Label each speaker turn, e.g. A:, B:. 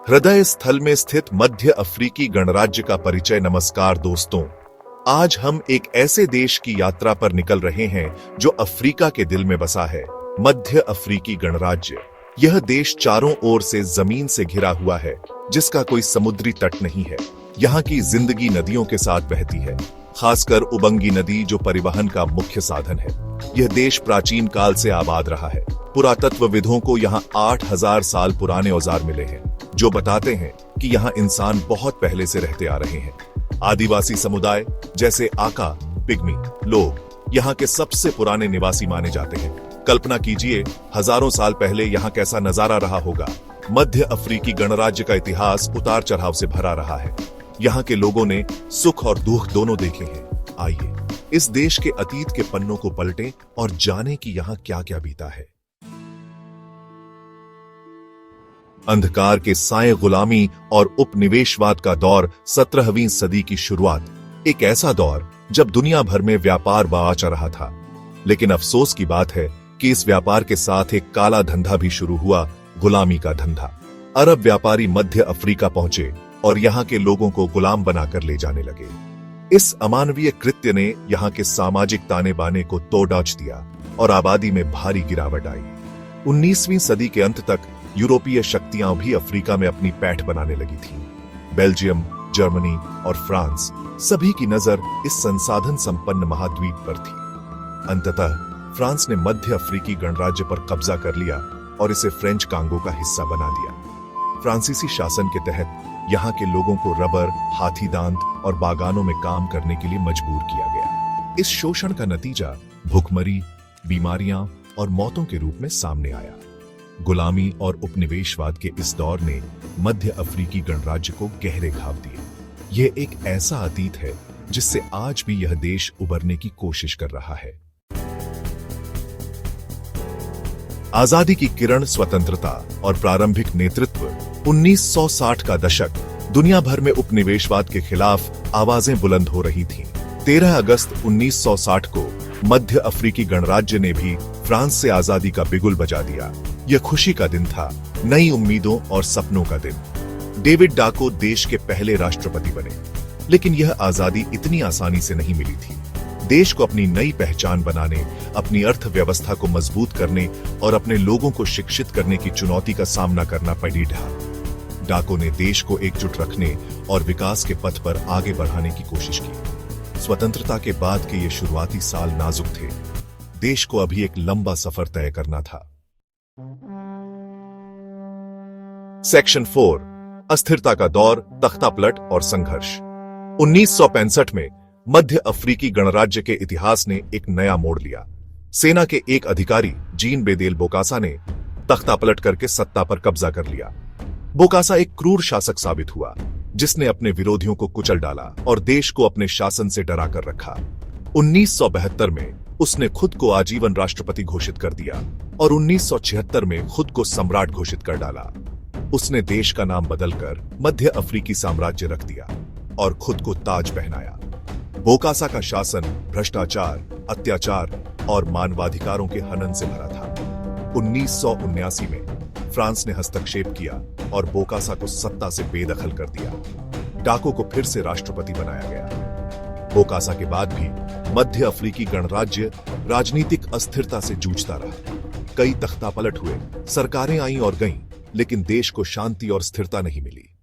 A: हृदय स्थल में स्थित मध्य अफ्रीकी गणराज्य का परिचय। नमस्कार दोस्तों, आज हम एक ऐसे देश की यात्रा पर निकल रहे हैं जो अफ्रीका के दिल में बसा है, मध्य अफ्रीकी गणराज्य। यह देश चारों ओर से जमीन से घिरा हुआ है, जिसका कोई समुद्री तट नहीं है। यहाँ की जिंदगी नदियों के साथ बहती है, खासकर उबंगी नदी जो परिवहन का मुख्य साधन है। यह देश प्राचीन काल से आबाद रहा है। पुरातत्वविदों को यहाँ 8000 साल पुराने औजार मिले हैं, जो बताते हैं कि यहाँ इंसान बहुत पहले से रहते आ रहे हैं। आदिवासी समुदाय जैसे आका, पिग्मी लोग यहाँ के सबसे पुराने निवासी माने जाते हैं। कल्पना कीजिए, हजारों साल पहले यहाँ कैसा नजारा रहा होगा। मध्य अफ्रीकी गणराज्य का इतिहास उतार चढ़ाव से भरा रहा है। यहाँ के लोगों ने सुख और दुख दोनों देखे हैं। आइए इस देश के अतीत के पन्नों को पलटें और जानें कि यहाँ क्या क्या बीता है। अंधकार के साए गुलामी और उपनिवेशवाद का दौर, 17वीं सदी की शुरुआत। एक ऐसा दौर जब दुनिया भर में व्यापार बाचा रहा था। लेकिन अफसोस की बात है कि इस व्यापार के साथ एक काला धंधा भी शुरू हुआ, गुलामी का धंधा। अरब व्यापारी मध्य अफ्रीका पहुंचे और यहाँ के लोगों को गुलाम बनाकर ले जाने लगे। इस अमानवीय कृत्य ने यहाँ के सामाजिक ताने बाने को तोड़ दिया और आबादी में भारी गिरावट आई। 19वीं सदी के अंत तक यूरोपीय शक्तियां भी अफ्रीका में अपनी पैठ बनाने लगी थीं। बेल्जियम, जर्मनी और फ्रांस, सभी की नजर इस संसाधन संपन्न महाद्वीप पर थी। अंततः फ्रांस ने मध्य अफ्रीकी गणराज्य पर कब्जा कर लिया और इसे फ्रेंच कांगो का हिस्सा बना दिया। फ्रांसीसी शासन के तहत यहाँ के लोगों को रबर, हाथी दांत और बागानों में काम करने के लिए मजबूर किया गया। इस शोषण का नतीजा भूखमरी, बीमारियां और मौतों के रूप में सामने आया। गुलामी और उपनिवेशवाद के इस दौर ने मध्य अफ्रीकी गणराज्य को गहरे घाव दिए। यह एक ऐसा अतीत है जिससे आज भी यह देश उबरने की कोशिश कर रहा है। आजादी की किरण, स्वतंत्रता और प्रारंभिक नेतृत्व। 1960 का दशक, दुनिया भर में उपनिवेशवाद के खिलाफ आवाजें बुलंद हो रही थीं। 13 अगस्त 1960 को मध्य अफ्रीकी गणराज्य ने भी फ्रांस से आजादी का बिगुल बजा दिया। यह खुशी का दिन था, नई उम्मीदों और सपनों का दिन। डेविड डाको देश के पहले राष्ट्रपति बने, लेकिन यह आजादी इतनी आसानी से नहीं मिली थी। देश को अपनी नई पहचान बनाने, अपनी अर्थव्यवस्था को मजबूत करने और अपने लोगों को शिक्षित करने की चुनौती का सामना करना पड़ी। डाको ने देश को एकजुट रखने और विकास के पथ पर आगे बढ़ाने की कोशिश की। स्वतंत्रता के बाद के ये शुरुआती साल नाजुक थे। देश को अभी एक लंबा सफर तय करना था। सेक्शन 4, अस्थिरता का दौर, तख्तापलट और संघर्ष। 1965 में मध्य अफ्रीकी गणराज्य के इतिहास ने एक नया मोड़ लिया। सेना के एक अधिकारी, जीन बेदेल बोकासा ने तख्तापलट करके सत्ता पर कब्जा कर लिया। बोकासा एक क्रूर शासक साबित हुआ, जिसने अपने विरोधियों को कुचल डाला और देश को अपने शासन से डरा कर रखा। 1972 में उसने खुद को आजीवन राष्ट्रपति घोषित कर दिया और 1976 में खुद को सम्राट घोषित कर डाला। उसने देश का नाम बदलकर मध्य अफ्रीकी साम्राज्य रख दिया और खुद को ताज पहनाया। बोकासा का शासन भ्रष्टाचार, अत्याचार और मानवाधिकारों के हनन से भरा था। 1979 में फ्रांस ने हस्तक्षेप किया और बोकासा को सत्ता से बेदखल कर दिया। डाको को फिर से राष्ट्रपति बनाया गया। बोकासा के बाद भी मध्य अफ्रीकी गणराज्य राजनीतिक अस्थिरता से जूझता रहा। कई तख्तापलट हुए, सरकारें आईं और गईं, लेकिन देश को शांति और स्थिरता नहीं मिली।